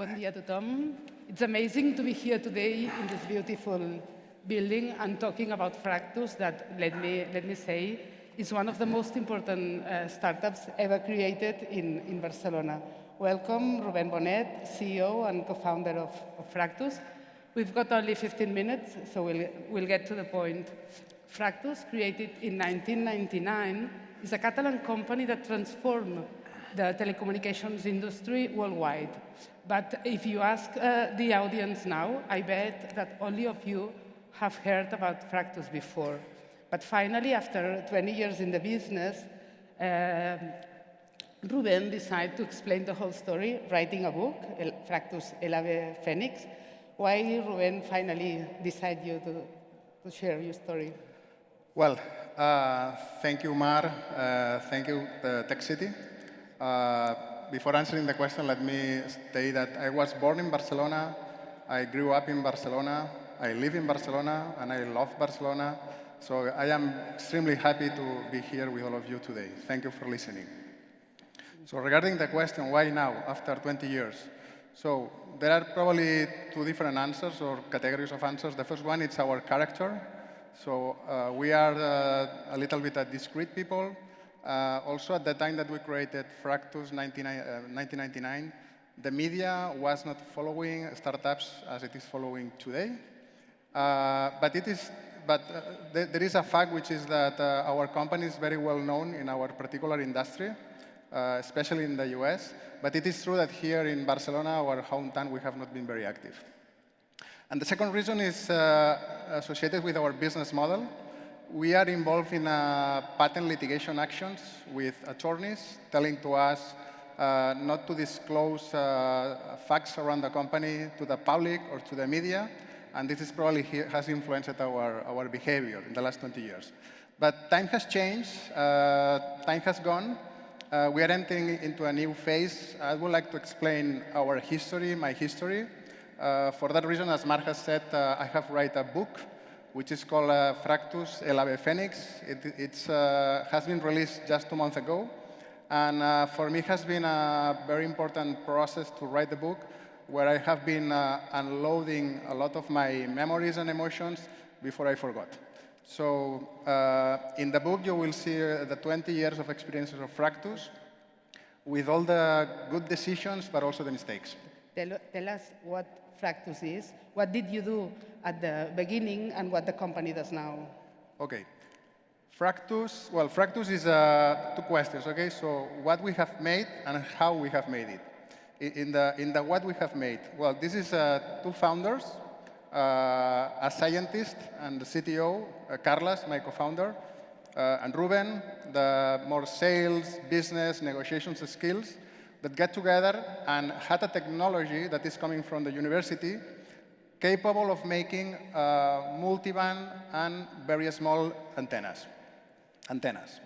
Bon dia a tothom. It's amazing to be here today in this beautiful building and talking about Fractus that, let me say, is one of the most important startups ever created in Barcelona. Welcome, Ruben Bonet, CEO and co-founder of Fractus. We've got only 15 minutes, so we'll get to the point. Fractus, created in 1999, is a Catalan company that transformed the telecommunications industry worldwide. But if you ask the audience now, I bet that only of you have heard about Fractus before. But finally, after 20 years in the business, Ruben decided to explain the whole story, writing a book, Fractus, El Ave Phoenix. Why, Ruben, finally decided you to share your story? Well, thank you, Mar. Thank you, Tech City. Before answering the question, let me say that I was born in Barcelona, I grew up in Barcelona, I live in Barcelona, and I love Barcelona. So I am extremely happy to be here with all of you today. Thank you for listening. So regarding the question, why now, after 20 years? So there are probably two different answers or categories of answers. The first one is our character. So we are a little bit a discreet people. Also, at the time that we created Fractus 1999, the media was not following startups as it is following today. But there is a fact, which is that our company is very well known in our particular industry, especially in the US. But it is true that here in Barcelona, our hometown, we have not been very active. And the second reason is associated with our business model. We are involved in patent litigation actions with attorneys telling to us not to disclose facts around the company to the public or to the media. And this is probably has influenced our behavior in the last 20 years. But time has changed. Time has gone. We are entering into a new phase. I would like to explain our history, my history. For that reason, as Mark has said, I have written a book, which is called Fractus, El Ave Phoenix. It has been released just 2 months ago. And for me, it has been a very important process to write the book, where I have been unloading a lot of my memories and emotions before I forgot. So in the book, you will see the 20 years of experiences of Fractus, with all the good decisions, but also the mistakes. Tell us what Fractus is. What did you do at the beginning and what the company does now? OK. Fractus is two questions, OK? So what we have made and how we have made it. In the what we have made, well, this is two founders, a scientist and the CTO, Carlos, my co-founder, and Ruben, the more sales, business, negotiations skills, that get together and had a technology that is coming from the university capable of making multiband and very small antennas,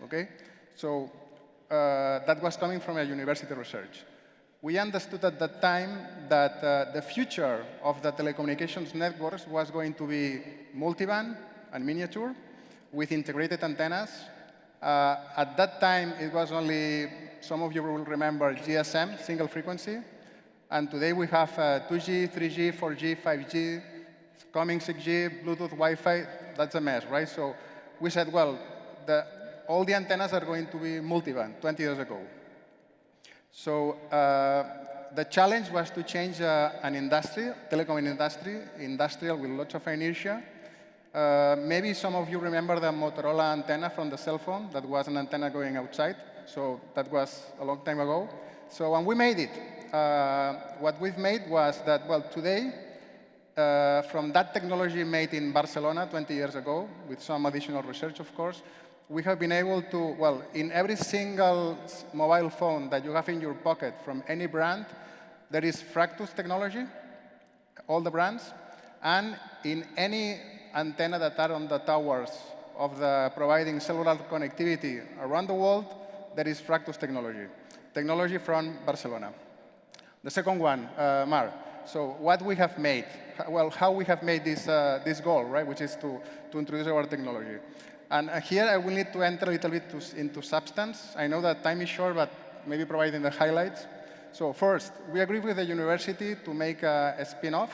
OK? So that was coming from a university research. We understood at that time that the future of the telecommunications networks was going to be multiband and miniature with integrated antennas. At that time, it was only, some of you will remember, GSM, single frequency. And today we have 2G, 3G, 4G, 5G, coming 6G, Bluetooth, Wi-Fi. That's a mess, right? So we said, well, all the antennas are going to be multiband 20 years ago. So the challenge was to change an industry, telecom industry, industrial with lots of inertia. Maybe some of you remember the Motorola antenna from the cell phone. That was an antenna going outside. So that was a long time ago. So when we made it, what we've made was that, well, today, from that technology made in Barcelona 20 years ago, with some additional research, of course, we have been able to, well, in every single mobile phone that you have in your pocket from any brand, there is Fractus technology, all the brands. And in any antenna that are on the towers of the providing cellular connectivity around the world, there is Fractus technology from Barcelona. The second one, Mar. So what we have made, well, how we have made this goal, right, which is to introduce our technology. And here I will need to enter a little bit into substance. I know that time is short, but maybe providing the highlights. So first, we agreed with the university to make a spin-off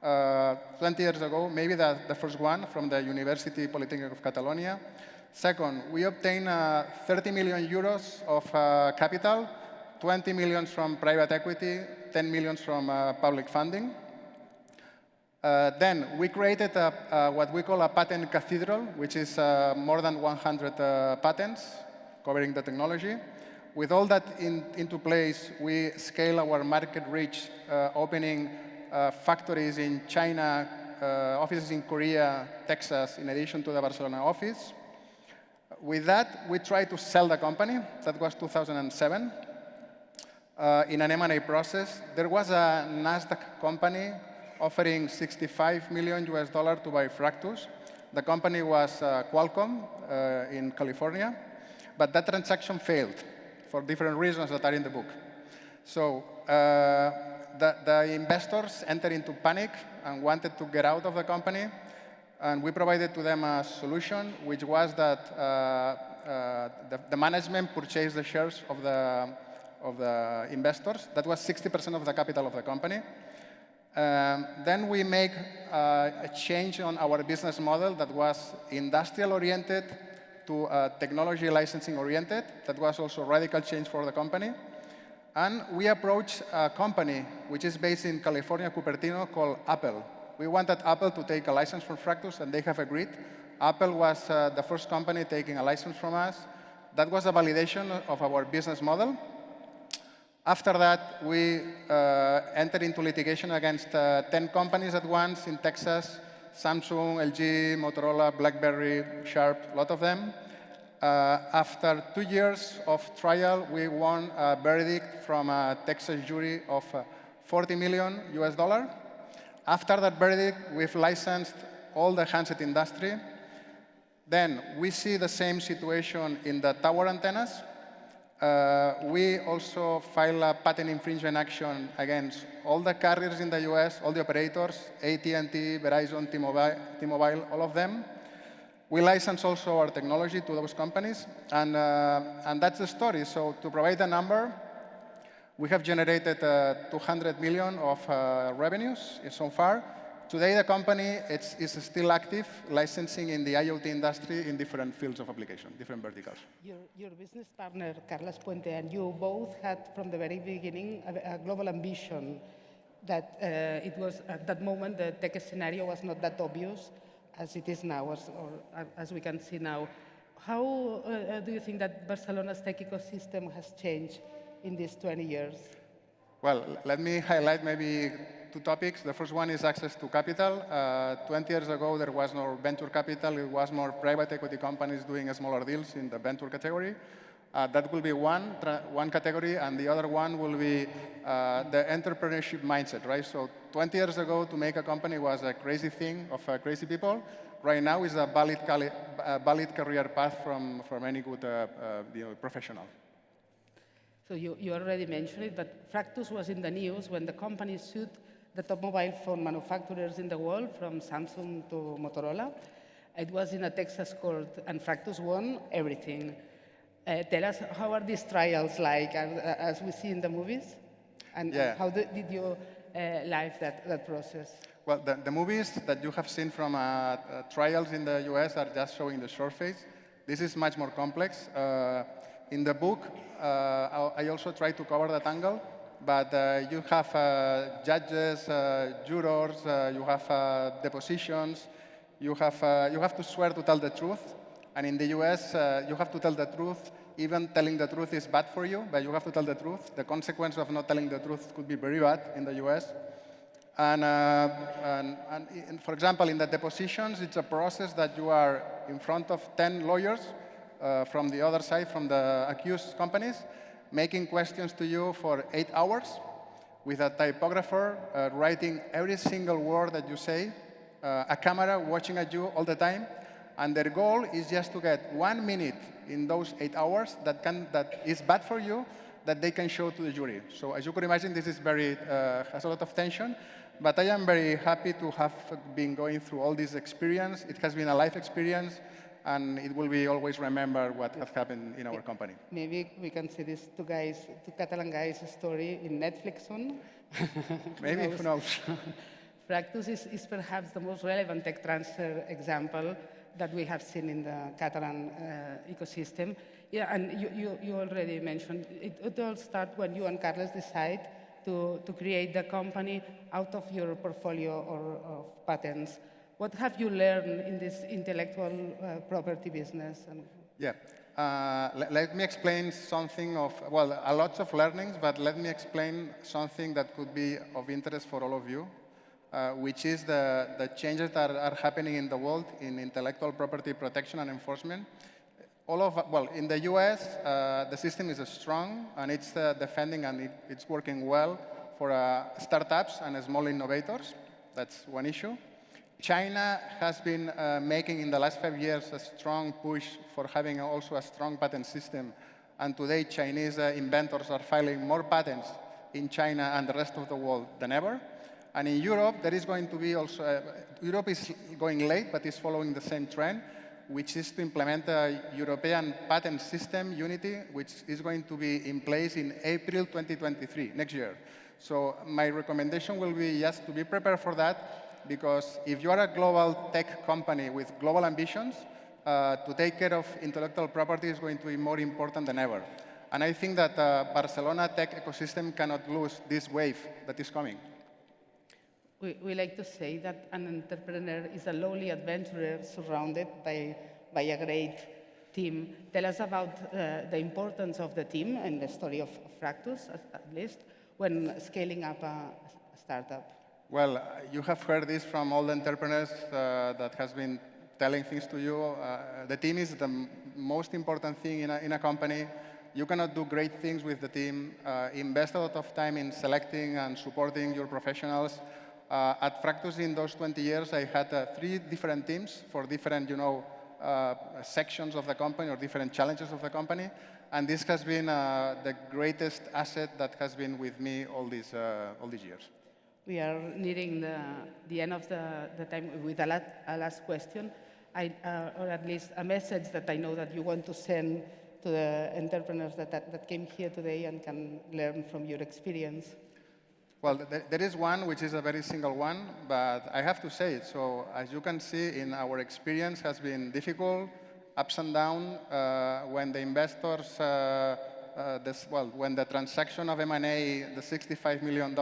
20 years ago, maybe the first one from the University Polytechnic of Catalonia. Second, we obtained 30 million euros of capital, 20 million from private equity, 10 million from public funding. Then we created what we call a patent cathedral, which is more than 100 patents covering the technology. With all that into place, we scale our market reach, opening factories in China, offices in Korea, Texas, in addition to the Barcelona office. With that, we tried to sell the company. That was 2007. In an M&A process, there was a NASDAQ company offering $65 million to buy Fractus. The company was Qualcomm in California, but that transaction failed for different reasons that are in the book. So the investors entered into panic and wanted to get out of the company, and we provided to them a solution, which was that the management purchased the shares of the investors. That was 60% of the capital of the company. Then we make a change on our business model that was industrial-oriented to technology licensing-oriented. That was also a radical change for the company. And we approached a company which is based in California, Cupertino, called Apple. We wanted Apple to take a license from Fractus, and they have agreed. Apple was the first company taking a license from us. That was a validation of our business model. After that, we entered into litigation against 10 companies at once in Texas: Samsung, LG, Motorola, BlackBerry, Sharp, a lot of them. After 2 years of trial, we won a verdict from a Texas jury of $40 million. After that verdict, we've licensed all the handset industry. Then we see the same situation in the tower antennas. We also file a patent infringement action against all the carriers in the US, all the operators, AT&T, Verizon, T-Mobile, all of them. We license also our technology to those companies, and that's the story. So to provide a number, we have generated 200 million of revenues so far. Today, the company is still active, licensing in the IoT industry in different fields of application, different verticals. Your business partner, Carlos Puente, and you both had, from the very beginning, a global ambition that it was, at that moment, the tech scenario was not that obvious as it is now, as we can see now. How do you think that Barcelona's tech ecosystem has changed in these 20 years? Well, let me highlight maybe 2 topics. The first one is access to capital. 20 years ago, there was no venture capital. It was more private equity companies doing smaller deals in the venture category. That will be one category, and the other one will be the entrepreneurship mindset, right? So 20 years ago, to make a company was a crazy thing of crazy people. Right now is a valid career path from any good professional. So you already mentioned it, but Fractus was in the news when the company sued the top mobile phone manufacturers in the world, from Samsung to Motorola. It was in a Texas court, and Fractus won everything. Tell us, how are these trials like, as we see in the movies? And how did you live that process? Well, the movies that you have seen from trials in the US are just showing the surface. This is much more complex. In the book, I also try to cover that angle, but you have judges, jurors, you have depositions, you have to swear to tell the truth. And in the US, you have to tell the truth. Even telling the truth is bad for you, but you have to tell the truth. The consequence of not telling the truth could be very bad in the US. And for example, in the depositions, it's a process that you are in front of 10 lawyers from the other side, from the accused companies, making questions to you for 8 hours with a typographer writing every single word that you say, a camera watching at you all the time. And their goal is just to get 1 minute in those 8 hours that is bad for you, that they can show to the jury. So as you can imagine, this is has a lot of tension. But I am very happy to have been going through all this experience. It has been a life experience. and it will be always remembered what has happened in our company. Maybe we can see these two Catalan guys' story in Netflix soon. Maybe, who knows? Fractus is perhaps the most relevant tech transfer example that we have seen in the Catalan ecosystem. Yeah, and you already mentioned, it all started when you and Carles decide to create the company out of your portfolio of patents. What have you learned in this intellectual property business? Yeah. Let me explain something of, well, a lot of learnings, but let me explain something that could be of interest for all of you, which is the changes that are happening in the world in intellectual property protection and enforcement. Well, in the US, the system is strong, and it's defending, and it's working well for startups and small innovators. That's one issue. China has been making, in the last 5 years, a strong push for having also a strong patent system. And today, Chinese inventors are filing more patents in China and the rest of the world than ever. And in Europe, there is going to be also, Europe is going late, but is following the same trend, which is to implement a European patent system, Unity, which is going to be in place in April 2023, next year. So my recommendation will be just to be prepared for that, because if you are a global tech company with global ambitions, to take care of intellectual property is going to be more important than ever. And I think that Barcelona tech ecosystem cannot lose this wave that is coming. We like to say that an entrepreneur is a lowly adventurer surrounded by a great team. Tell us about the importance of the team and the story of Fractus, at least, when scaling up a startup. Well, you have heard this from all the entrepreneurs that has been telling things to you. The team is the most important thing in a company. You cannot do great things with the team. Invest a lot of time in selecting and supporting your professionals. At Fractus, in those 20 years, I had 3 different teams for different, sections of the company or different challenges of the company. And this has been the greatest asset that has been with me all these years. We are nearing the end of the time with a last question, or at least a message that I know that you want to send to the entrepreneurs that came here today and can learn from your experience. Well, there is one which is a very single one, but I have to say it. So as you can see, in our experience has been difficult, ups and downs. When the investors, when the transaction of M&A, the $65 million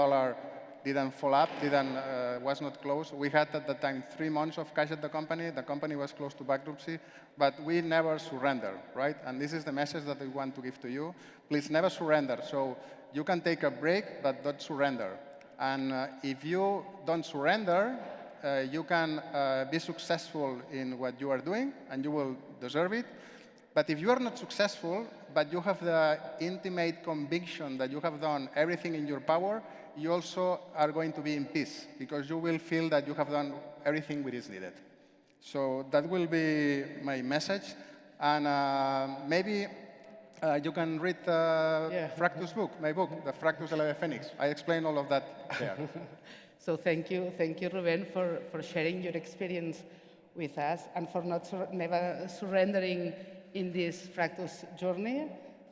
didn't fall up, was not closed. We had at the time 3 months of cash at the company. The company was close to bankruptcy, but we never surrender, right? And this is the message that we want to give to you. Please never surrender. So you can take a break, but don't surrender. And if you don't surrender, you can be successful in what you are doing, and you will deserve it. But if you are not successful, but you have the intimate conviction that you have done everything in your power, you also are going to be in peace, because you will feel that you have done everything which is needed. So that will be my message. And maybe you can read Fractus' book, my book, The Fractus de la Phoenix. I explain all of that there. So thank you, Ruben, for sharing your experience with us and for never surrendering in this Fractus journey.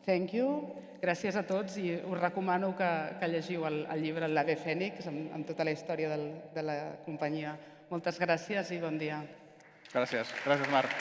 Thank you. Gràcies a tots i us recomano que llegiu el llibre L'Ave Fènix amb tota la història de la companyia. Moltes gràcies i bon dia. Gràcies. Gràcies, Marc.